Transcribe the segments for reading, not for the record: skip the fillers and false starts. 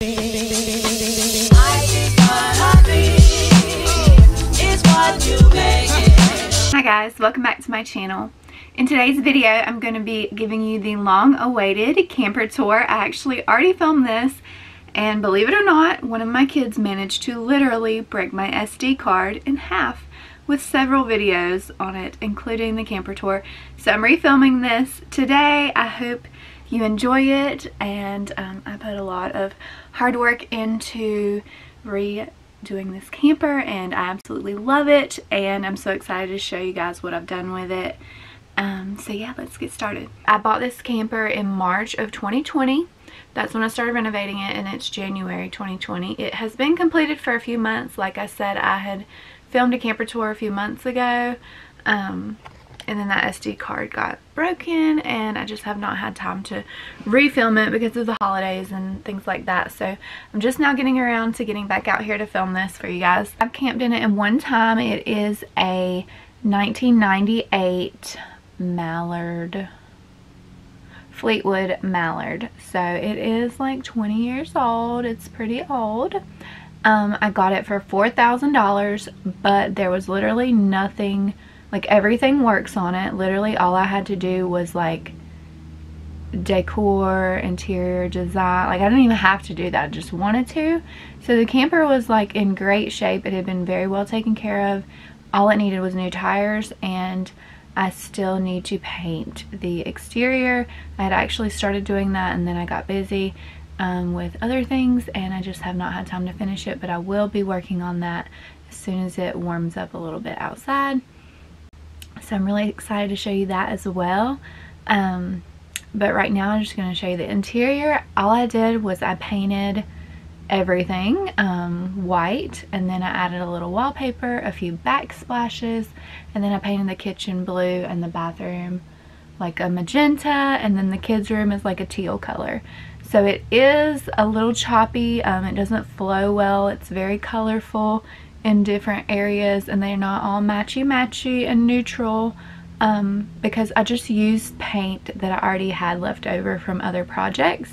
Hi guys, welcome back to my channel. In today's video, I'm going to be giving you the long-awaited camper tour. I actually already filmed this, and believe it or not, one of my kids managed to literally break my SD card in half with several videos on it, including the camper tour. So I'm refilming this today. I hope you enjoy it, and I put a lot of hard work into redoing this camper, and I absolutely love it, and I'm so excited to show you guys what I've done with it. So yeah, let's get started. I bought this camper in March of 2020. That's when I started renovating it, and it's January 2020. It has been completed for a few months. Like I said, I had filmed a camper tour a few months ago, and then that SD card got broken, and I just have not had time to refilm it because of the holidays and things like that. So I'm just now getting around to getting back out here to film this for you guys. I've camped in it in one time. It is a 1998 Mallard, Fleetwood Mallard. So it is like 20 years old. It's pretty old. I got it for $4,000, but there was literally nothing, like everything works on it. Literally all I had to do was like decor, interior design. Like I didn't even have to do that, I just wanted to. So the camper was like in great shape. It had been very well taken care of. All it needed was new tires, and I still need to paint the exterior. I had actually started doing that, and then I got busy with other things, and I just have not had time to finish it, but I will be working on that as soon as it warms up a little bit outside. So I'm really excited to show you that as well. But right now I'm just going to show you the interior. All I did was I painted everything white, and then I added a little wallpaper, a few backsplashes, and then I painted the kitchen blue and the bathroom like a magenta, and then the kids room is like a teal color. So it is a little choppy. It doesn't flow well. It's very colorful in different areas, and they're not all matchy and neutral because I just used paint that I already had left over from other projects.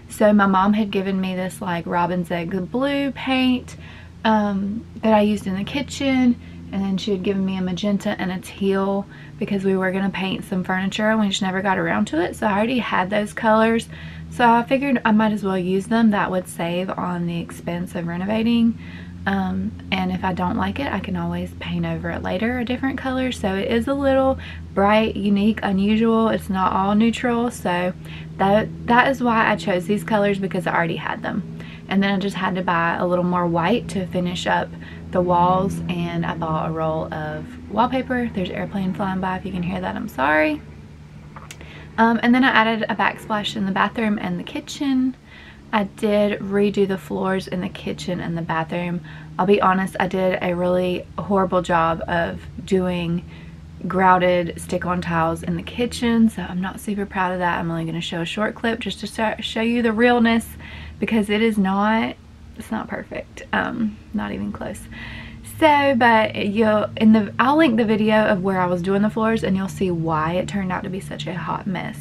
So my mom had given me this like robin's egg blue paint that I used in the kitchen, and then she had given me a magenta and a teal because we were going to paint some furniture and we just never got around to it. So I already had those colors, so I figured I might as well use them. That would save on the expense of renovating. And if I don't like it, I can always paint over it later a different color. So it is a little bright, unique, unusual. It's not all neutral, so that is why I chose these colors, because I already had them. And then I just had to buy a little more white to finish up the walls, and I bought a roll of wallpaper. There's an airplane flying by. If you can hear that, I'm sorry. And then I added a backsplash in the bathroom and the kitchen. I did redo the floors in the kitchen and the bathroom. I'll be honest, I did a really horrible job of doing grouted stick-on tiles in the kitchen, so I'm not super proud of that. I'm only going to show a short clip just to show you the realness, because it's not perfect, not even close. So, but I'll link the video of where I was doing the floors, and you'll see why it turned out to be such a hot mess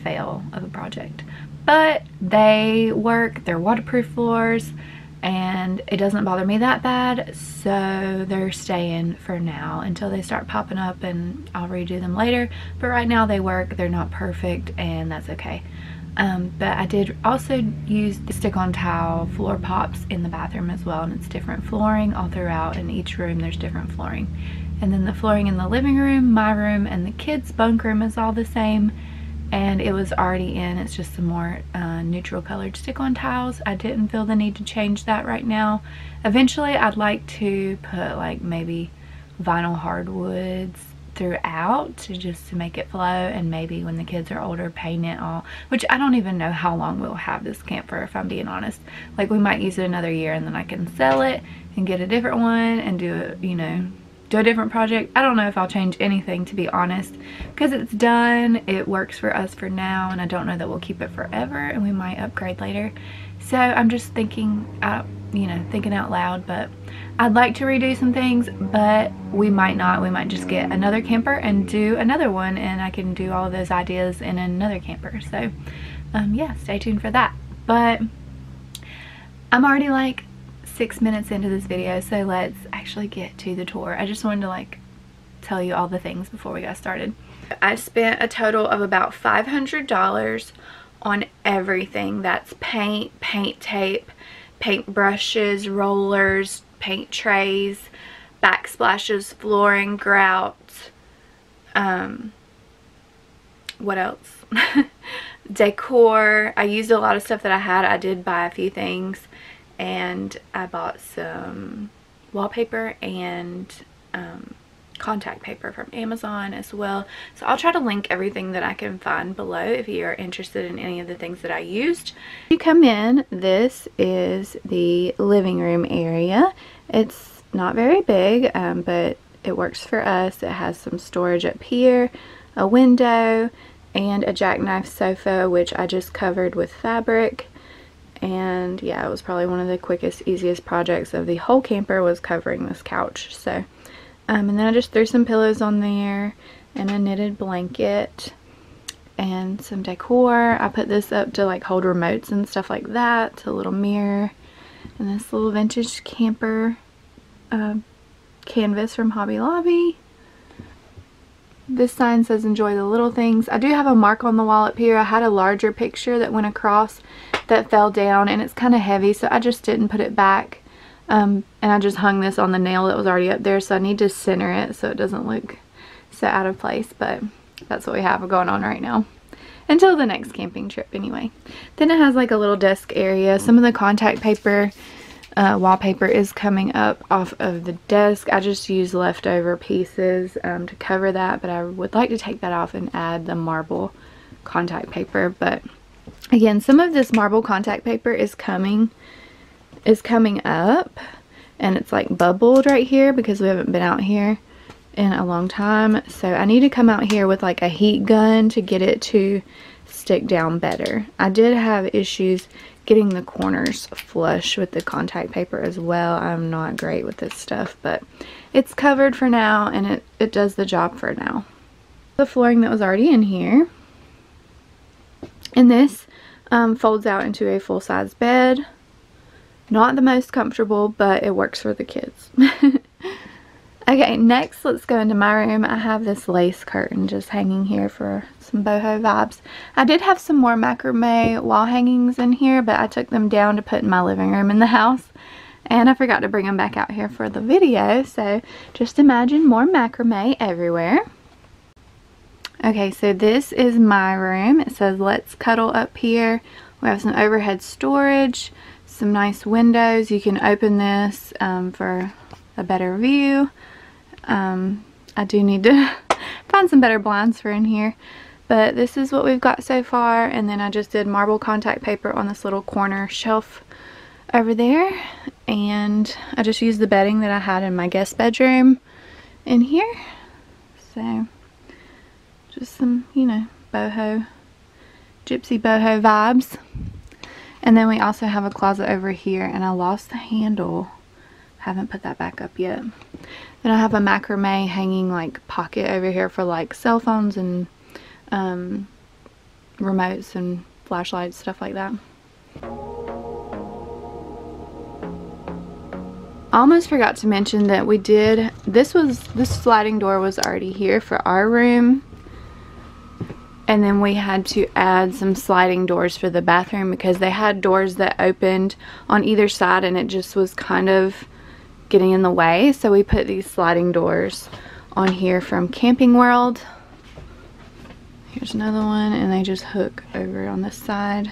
fail of a project. But they work, they're waterproof floors, and it doesn't bother me that bad, so they're staying for now until they start popping up, and I'll redo them later. But right now they work. They're not perfect, and that's okay. But I did also use the stick-on tile floor pops in the bathroom as well, and it's different flooring all throughout. In each room there's different flooring, and then the flooring in the living room, my room, and the kids' bunk room is all the same. And it was already in. It's just some more neutral colored stick-on tiles. I didn't feel the need to change that right now. Eventually I'd like to put like maybe vinyl hardwoods throughout to make it flow, and maybe when the kids are older paint it all, which I don't even know how long we'll have this camper, if I'm being honest. Like we might use it another year, and then I can sell it and get a different one and do it, you know, do a different project. I don't know if I'll change anything, to be honest, because it's done. It works for us for now, and I don't know that we'll keep it forever, and we might upgrade later. So I'm just thinking, you know, thinking out loud. But I'd like to redo some things, but we might not. We might just get another camper and do another one, and I can do all of those ideas in another camper. So yeah, stay tuned for that. But I'm already like 6 minutes into this video, so let's actually get to the tour. I just wanted to like tell you all the things before we got started. I spent a total of about $500 on everything. That's paint, paint tape, paint brushes, rollers, paint trays, backsplashes, flooring, grout, what else? Decor. I used a lot of stuff that I had. I did buy a few things, and I bought some wallpaper and contact paper from Amazon as well. So I'll try to link everything that I can find below if you are interested in any of the things that I used. You come in, this is the living room area. It's not very big, but it works for us. It has some storage up here, a window, and a jackknife sofa, which I just covered with fabric. And yeah, it was probably one of the quickest, easiest projects of the whole camper was covering this couch. So and then I just threw some pillows on there and a knitted blanket and some decor. I put this up to like hold remotes and stuff like that, a little mirror, and this little vintage camper canvas from Hobby Lobby. This sign says enjoy the little things. I do have a mark on the wall up here. I had a larger picture that went across that fell down, and it's kind of heavy, so I just didn't put it back. And I just hung this on the nail that was already up there, so I need to center it so it doesn't look so out of place, but that's what we have going on right now until the next camping trip anyway. Then it has like a little desk area. Some of the contact paper wallpaper is coming up off of the desk. I just used leftover pieces to cover that, but I would like to take that off and add the marble contact paper. But again, some of this marble contact paper is coming up, and it's like bubbled right here because we haven't been out here in a long time. So I need to come out here with like a heat gun to get it to stick down better. I did have issues getting the corners flush with the contact paper as well. I'm not great with this stuff, but it's covered for now, and it does the job for now. The flooring that was already in here, and this folds out into a full-size bed. Not the most comfortable, but it works for the kids. Okay, next let's go into my room. I have this lace curtain just hanging here for some boho vibes. I did have some more macrame wall hangings in here, but I took them down to put in my living room in the house, and I forgot to bring them back out here for the video. So just imagine more macrame everywhere. Okay, so this is my room. It says let's cuddle up here. We have some overhead storage, some nice windows. You can open this for a better view. I do need to find some better blinds for in here, but this is what we've got so far. And then I just did marble contact paper on this little corner shelf over there, and I just used the bedding that I had in my guest bedroom in here. So just some, you know, boho, gypsy boho vibes. And then we also have a closet over here, and I lost the handle. Haven't put that back up yet. Then I have a macrame hanging like pocket over here for like cell phones and remotes and flashlights, stuff like that. I almost forgot to mention that we did, this sliding door was already here for our room. And then we had to add some sliding doors for the bathroom because they had doors that opened on either side, and it just was kind of getting in the way. So we put these sliding doors on here from Camping World. Here's another one, and they just hook over on this side.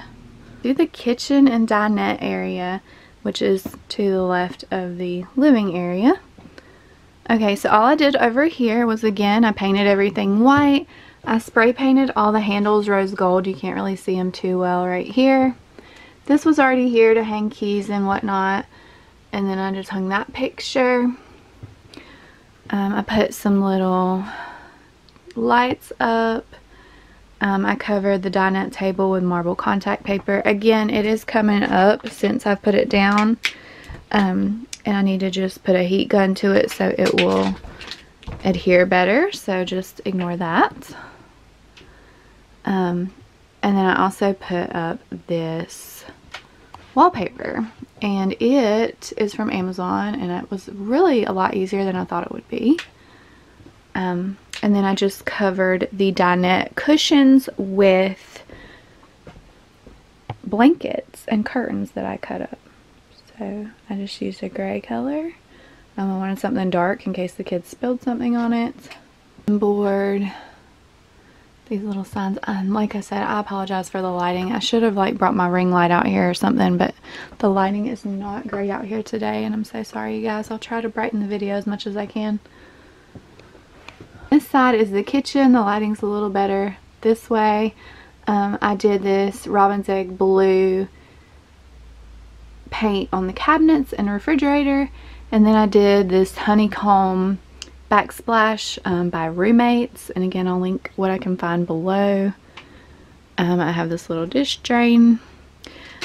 Do the kitchen and dinette area, which is to the left of the living area. Okay, so all I did over here was, again, I painted everything white. I spray painted all the handles rose gold. You can't really see them too well right here. This was already here to hang keys and whatnot. And then I just hung that picture. I put some little lights up. I covered the dinette table with marble contact paper. Again, it is coming up since I've put it down. And I need to just put a heat gun to it so it will adhere better. So just ignore that. And then I also put up this Wallpaper, and it is from Amazon, and it was really a lot easier than I thought it would be. And then I just covered the dinette cushions with blankets and curtains that I cut up. So I just used a gray color. I wanted something dark in case the kids spilled something on it. Board. These little signs. Like I said, I apologize for the lighting. I should have like brought my ring light out here or something, but the lighting is not great out here today, and I'm so sorry, you guys. I'll try to brighten the video as much as I can. This side is the kitchen. The lighting's a little better this way. I did this robin's egg blue paint on the cabinets and refrigerator, and then I did this honeycomb backsplash by Roommates, and again I'll link what I can find below. I have this little dish drain.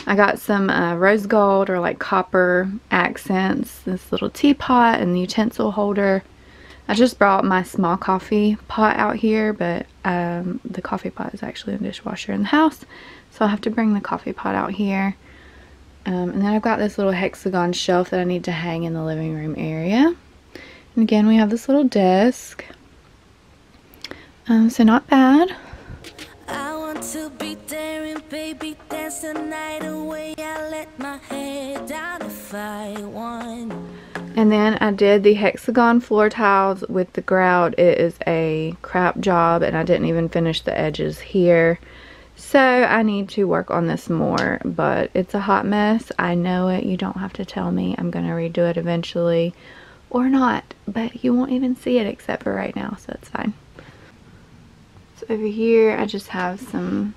I got some rose gold or like copper accents, this little teapot and the utensil holder. I just brought my small coffee pot out here, but the coffee pot is actually in the dishwasher in the house, so I'll have to bring the coffee pot out here. And then I've got this little hexagon shelf that I need to hang in the living room area. And again, we have this little desk. So not bad. I want to be there and baby dance the night away. I let my head down if I want. And then I did the hexagon floor tiles with the grout. It is a crap job, and I didn't even finish the edges here. So I need to work on this more, but it's a hot mess. I know it. You don't have to tell me. I'm going to redo it eventually. Or not, but you won't even see it except for right now, so it's fine. So over here I just have some,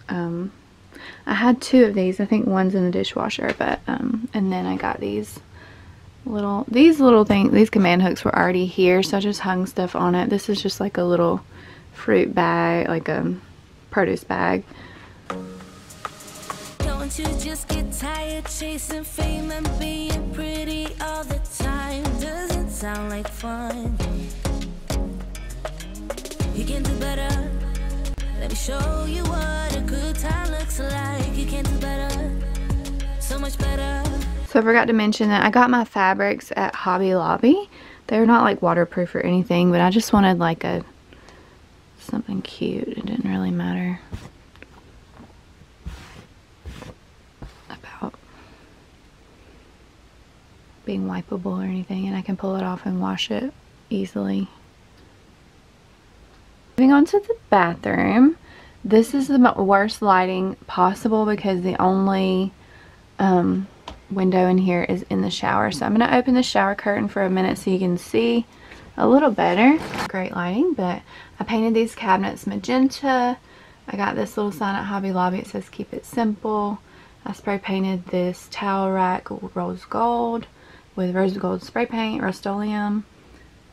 I had two of these. I think one's in the dishwasher, but, and then I got these little things. These command hooks were already here, so I just hung stuff on it. This is just like a little fruit bag, like a produce bag. Don't you just get tired chasing fame and being pretty all the time? Doesn't sound like fun. You can do better. Let me show you what a good time looks like. You can do better. So much better. So I forgot to mention that I got my fabrics at Hobby Lobby. They're not like waterproof or anything, but I just wanted like something cute. It didn't really matter about being wipeable or anything, and I can pull it off and wash it easily. Moving on to the bathroom. This is the worst lighting possible because the only window in here is in the shower. So I'm going to open the shower curtain for a minute so you can see a little better. Great lighting, but I painted these cabinets magenta. I got this little sign at Hobby Lobby. It says keep it simple. I spray painted this towel rack rose gold with rose gold spray paint, Rust-Oleum,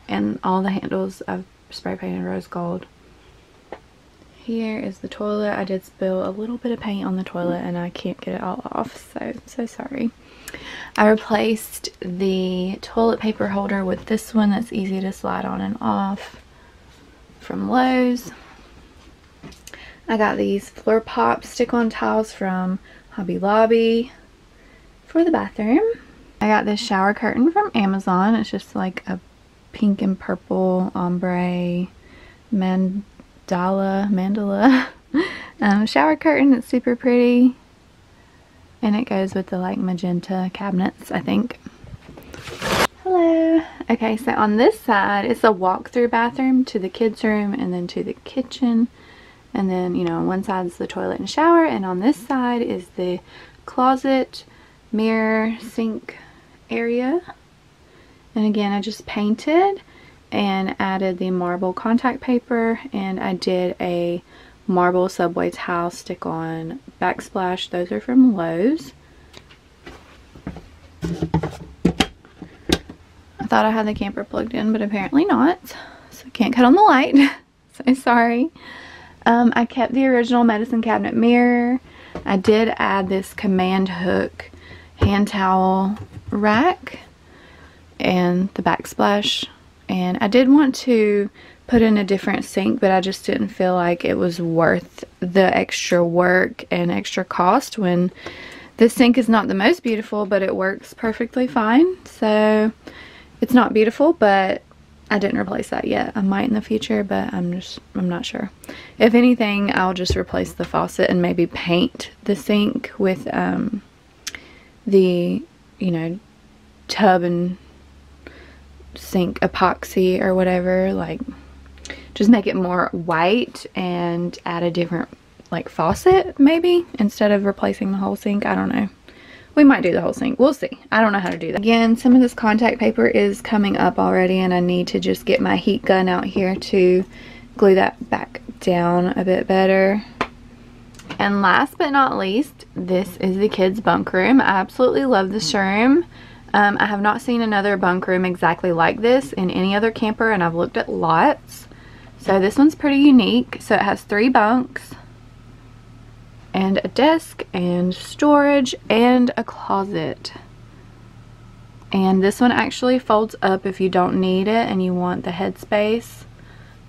and all the handles I've spray painted rose gold. Here is the toilet. I did spill a little bit of paint on the toilet and I can't get it all off, so sorry. I replaced the toilet paper holder with this one that's easy to slide on and off from Lowe's. I got these floor pop stick-on tiles from Hobby Lobby for the bathroom. I got this shower curtain from Amazon. It's just like a pink and purple ombre mandala shower curtain. It's super pretty, and it goes with the like magenta cabinets, I think. Hello. Okay, so on this side it's a walk-through bathroom to the kids' room and then to the kitchen, and then, you know, on one side is the toilet and shower, and on this side is the closet, mirror, sink area. And again, I just painted and added the marble contact paper, and I did a marble subway tile stick on backsplash. Those are from Lowe's. I thought I had the camper plugged in, but apparently not, so I can't cut on the light. So sorry. I kept the original medicine cabinet mirror. I did add this command hook hand towel rack and the backsplash, and I did want to put in a different sink, but I just didn't feel like it was worth the extra work and extra cost when This sink is not the most beautiful, but it works perfectly fine. So it's not beautiful, but I didn't replace that yet. I might in the future, but I'm not sure. If anything, I'll just replace the faucet and maybe paint the sink with the, you know, tub and sink epoxy or whatever. Like, just make it more white and add a different, like, faucet maybe, instead of replacing the whole sink. I don't know. We might do the whole sink. We'll see. I don't know how to do that. Again, some of this contact paper is coming up already, and I need to just get my heat gun out here to glue that back down a bit better. And last but not least, this is the kids' bunk room. I absolutely love this room. I have not seen another bunk room exactly like this in any other camper, and I've looked at lots. So this one's pretty unique. So it has 3 bunks and a desk and storage and a closet. And this one actually folds up if you don't need it and you want the headspace.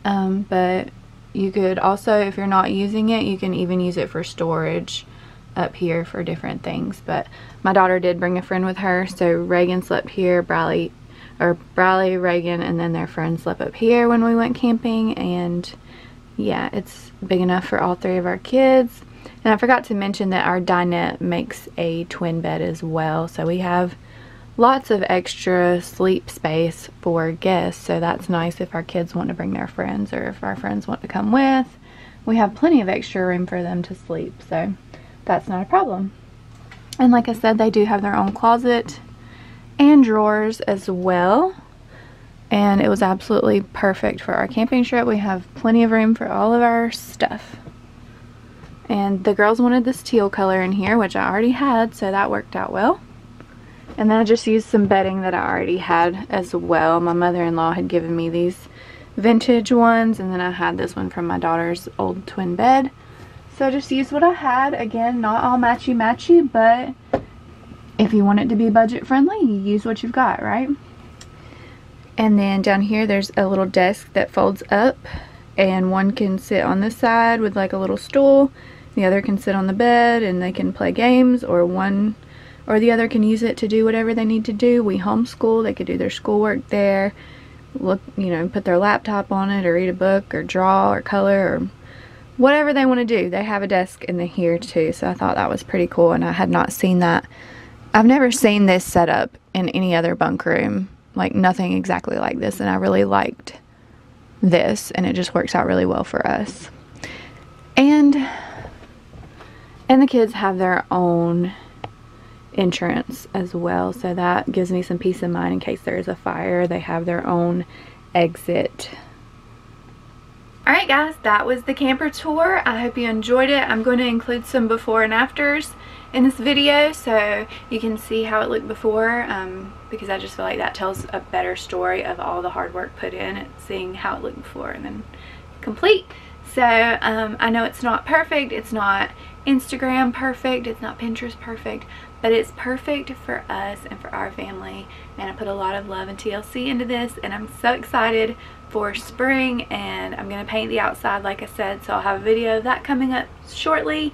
But you could also, if you're not using it, you can even use it for storage up here for different things. But my daughter did bring a friend with her, so Reagan slept here, Bradley, Reagan, and then their friend slept up here when we went camping. And yeah, it's big enough for all 3 of our kids. And I forgot to mention that our dinette makes a twin bed as well, so we have lots of extra sleep space for guests. So that's nice if our kids want to bring their friends, or if our friends want to come with. We have plenty of extra room for them to sleep, so that's not a problem. And like I said, they do have their own closet and drawers as well, and it was absolutely perfect for our camping trip. We have plenty of room for all of our stuff. And the girls wanted this teal color in here, which I already had, so that worked out well. And then I just used some bedding that I already had as well. My mother-in-law had given me these vintage ones, and then I had this one from my daughter's old twin bed. So I just used what I had. Again, not all matchy-matchy, but if you want it to be budget friendly, you use what you've got, right? And then down here there's a little desk that folds up, and one can sit on this side with like a little stool. The other can sit on the bed and they can play games, or one or the other can use it to do whatever they need to do. We homeschool. They could do their schoolwork there, look, you know, put their laptop on it, or read a book, or draw, or color, or whatever they want to do. They have a desk in here too, so I thought that was pretty cool, and I had not seen that. I've never seen this set up in any other bunk room, like nothing exactly like this, and I really liked this, and it just works out really well for us. And the kids have their own entrance as well, so that gives me some peace of mind in case there's a fire. They have their own exit. Alright guys, that was the camper tour. I hope you enjoyed it. I'm going to include some before and afters in this video so you can see how it looked before, because I just feel like that tells a better story of all the hard work put in, seeing how it looked before and then complete. So I know it's not perfect, it's not Instagram perfect, it's not Pinterest perfect, but it's perfect for us and for our family, and I put a lot of love and TLC into this, and I'm so excited for spring. And I'm going to paint the outside like I said, so I'll have a video of that coming up shortly,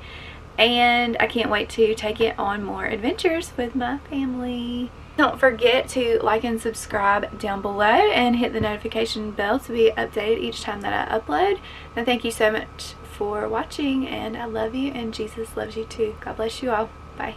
and I can't wait to take it on more adventures with my family. Don't forget to like and subscribe down below and hit the notification bell to be updated each time that I upload. And thank you so much for watching, and I love you, and Jesus loves you too. God bless you all. Bye.